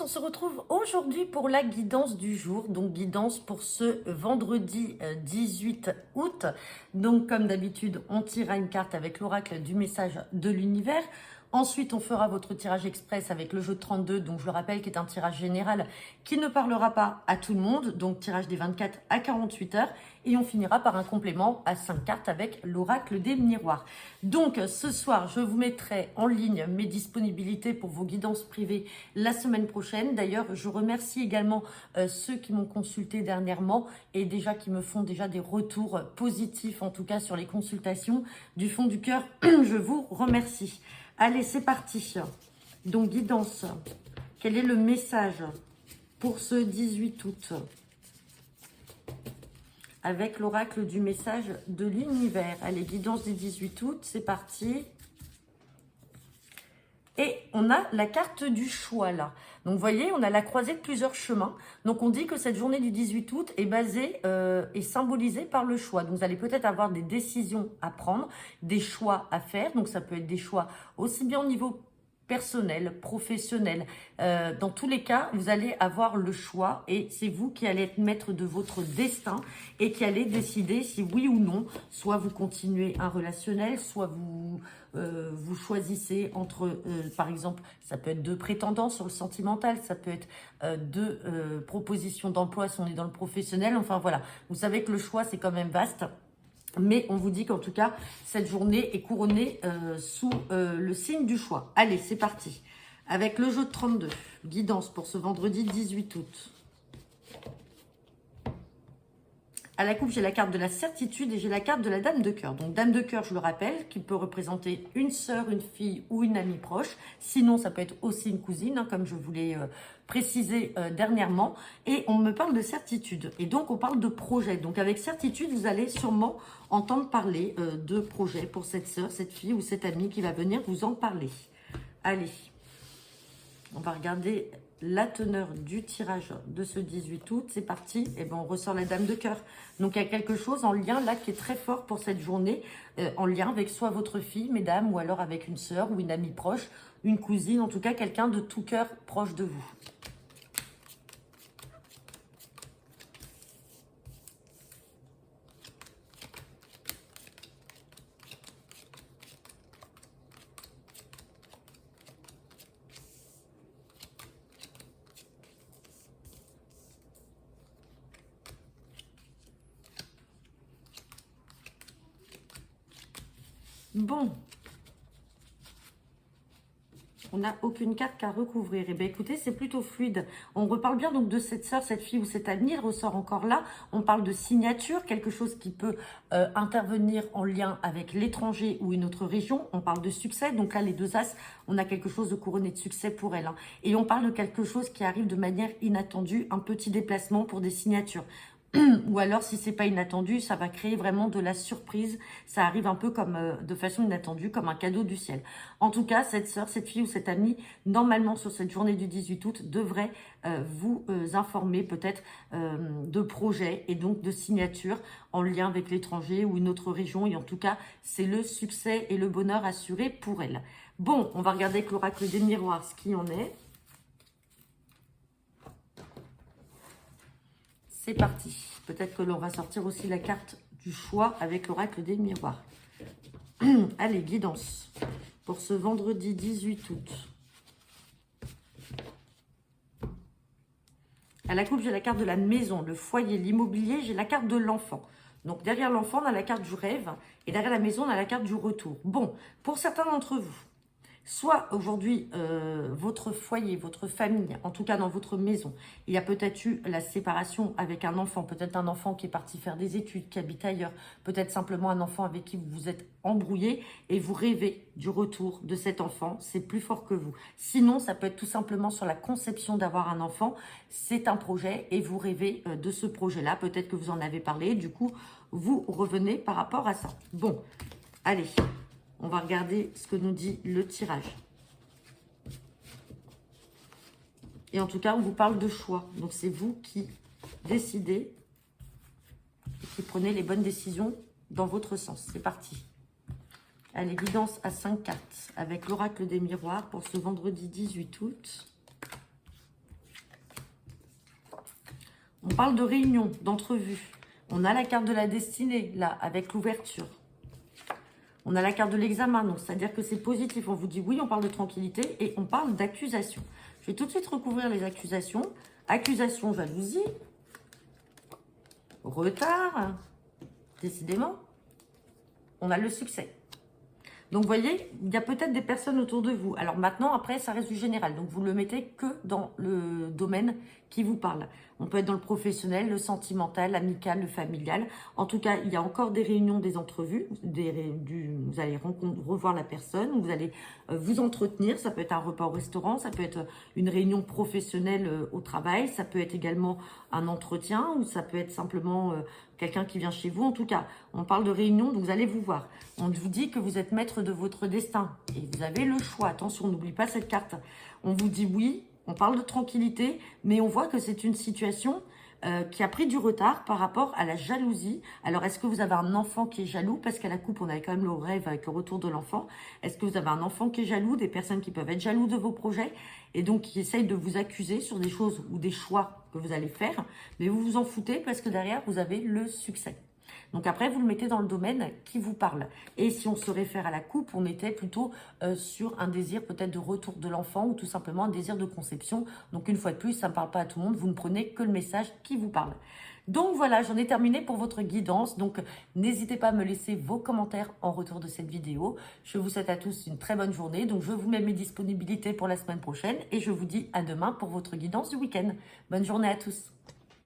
on se retrouve aujourd'hui pour la guidance du jour, donc guidance pour ce vendredi 18 août. Donc comme d'habitude, on tirera une carte avec l'oracle du message de l'univers. Ensuite, on fera votre tirage express avec le jeu de 32, donc je le rappelle, qui est un tirage général qui ne parlera pas à tout le monde, donc tirage des 24 à 48 heures. Et on finira par un complément à 5 cartes avec l'oracle des miroirs. Donc ce soir, je vous mettrai en ligne mes disponibilités pour vos guidances privées la semaine prochaine. D'ailleurs, je remercie également ceux qui m'ont consulté dernièrement et déjà qui me font déjà des retours positifs, en tout cas sur les consultations. Du fond du cœur, je vous remercie. Allez, c'est parti. Donc, guidance. Quel est le message pour ce 18 août avec l'oracle du message de l'univers? Allez, guidance du 18 août, c'est parti. Et on a la carte du choix là. Donc, vous voyez, on a la croisée de plusieurs chemins. Donc, on dit que cette journée du 18 août est basée et symbolisée par le choix. Donc, vous allez peut-être avoir des décisions à prendre, des choix à faire. Donc, ça peut être des choix aussi bien au niveau personnel, professionnel. Dans tous les cas, vous allez avoir le choix et c'est vous qui allez être maître de votre destin et qui allez décider si oui ou non, soit vous continuez un relationnel, soit vous choisissez entre, par exemple, ça peut être deux prétendants sur le sentimental, ça peut être deux propositions d'emploi si on est dans le professionnel. Enfin voilà, vous savez que le choix, c'est quand même vaste. Mais on vous dit qu'en tout cas, cette journée est couronnée sous le signe du choix. Allez, c'est parti. Avec le jeu de 32, guidance pour ce vendredi 18 août. À la coupe, j'ai la carte de la certitude et j'ai la carte de la dame de cœur. Donc, dame de cœur, je le rappelle, qui peut représenter une sœur, une fille ou une amie proche. Sinon, ça peut être aussi une cousine, hein, comme je vous l'ai précisé dernièrement. Et on me parle de certitude. Et donc, on parle de projet. Donc, avec certitude, vous allez sûrement entendre parler de projet pour cette sœur, cette fille ou cette amie qui va venir vous en parler. Allez, on va regarder la teneur du tirage de ce 18 août. C'est parti. Et ben on ressort la dame de cœur. Donc, il y a quelque chose en lien là qui est très fort pour cette journée, en lien avec soit votre fille, mesdames, ou alors avec une sœur ou une amie proche, une cousine, en tout cas quelqu'un de tout cœur proche de vous. Bon, on n'a aucune carte qu'à recouvrir. Eh bien, écoutez, c'est plutôt fluide. On reparle bien donc de cette sœur, cette fille ou cette amie. Elle ressort encore là. On parle de signature, quelque chose qui peut intervenir en lien avec l'étranger ou une autre région. On parle de succès. Donc là, les deux as, on a quelque chose de couronné de succès pour elle, hein. Et on parle de quelque chose qui arrive de manière inattendue, un petit déplacement pour des signatures. Ou alors, si c'est pas inattendu, ça va créer vraiment de la surprise. Ça arrive un peu comme de façon inattendue, comme un cadeau du ciel. En tout cas, cette sœur, cette fille ou cette amie, normalement, sur cette journée du 18 août, devrait vous informer peut-être de projets et donc de signatures en lien avec l'étranger ou une autre région. Et en tout cas, c'est le succès et le bonheur assuré pour elle. Bon, on va regarder avec l'oracle des miroirs ce qui en est. C'est parti. Peut-être que l'on va sortir aussi la carte du choix avec l'oracle des miroirs. Allez, guidance pour ce vendredi 18 août. À la coupe, j'ai la carte de la maison, le foyer, l'immobilier. J'ai la carte de l'enfant. Donc, derrière l'enfant, on a la carte du rêve. Et derrière la maison, on a la carte du retour. Bon, pour certains d'entre vous, soit aujourd'hui, votre foyer, votre famille, en tout cas dans votre maison, il y a peut-être eu la séparation avec un enfant, peut-être un enfant qui est parti faire des études, qui habite ailleurs, peut-être simplement un enfant avec qui vous vous êtes embrouillé et vous rêvez du retour de cet enfant, c'est plus fort que vous. Sinon, ça peut être tout simplement sur la conception d'avoir un enfant, c'est un projet et vous rêvez de ce projet-là, peut-être que vous en avez parlé, du coup, vous revenez par rapport à ça. Bon, allez. On va regarder ce que nous dit le tirage. Et en tout cas, on vous parle de choix. Donc, c'est vous qui décidez, qui prenez les bonnes décisions dans votre sens. C'est parti. Allez, guidance à 5 cartes avec l'oracle des miroirs pour ce vendredi 18 août. On parle de réunion, d'entrevue. On a la carte de la destinée, là, avec l'ouverture. On a la carte de l'examen, donc c'est-à-dire que c'est positif. On vous dit oui, on parle de tranquillité et on parle d'accusation. Je vais tout de suite recouvrir les accusations. Accusation, jalousie. Retard. Décidément. On a le succès. Donc, vous voyez, il y a peut-être des personnes autour de vous. Alors maintenant, après, ça reste du général. Donc, vous le mettez que dans le domaine qui vous parle. On peut être dans le professionnel, le sentimental, l'amical, le familial. En tout cas, il y a encore des réunions, des entrevues. Vous allez revoir la personne, vous allez vous entretenir. Ça peut être un repas au restaurant, ça peut être une réunion professionnelle au travail. Ça peut être également un entretien ou ça peut être simplement quelqu'un qui vient chez vous. En tout cas, on parle de réunion, donc vous allez vous voir. On vous dit que vous êtes maître de votre destin et vous avez le choix. Attention, n'oublie pas cette carte. On vous dit oui, on parle de tranquillité, mais on voit que c'est une situation qui a pris du retard par rapport à la jalousie. Alors, est-ce que vous avez un enfant qui est jaloux? Parce qu'à la coupe, on avait quand même le rêve avec le retour de l'enfant. Est-ce que vous avez un enfant qui est jaloux? Des personnes qui peuvent être jaloux de vos projets et donc qui essayent de vous accuser sur des choses ou des choix que vous allez faire. Mais vous vous en foutez parce que derrière, vous avez le succès. Donc après, vous le mettez dans le domaine qui vous parle. Et si on se réfère à la coupe, on était plutôt sur un désir peut-être de retour de l'enfant ou tout simplement un désir de conception. Donc une fois de plus, ça ne parle pas à tout le monde. Vous ne prenez que le message qui vous parle. Donc voilà, j'en ai terminé pour votre guidance. Donc n'hésitez pas à me laisser vos commentaires en retour de cette vidéo. Je vous souhaite à tous une très bonne journée. Donc je vous mets mes disponibilités pour la semaine prochaine. Et je vous dis à demain pour votre guidance du week-end. Bonne journée à tous.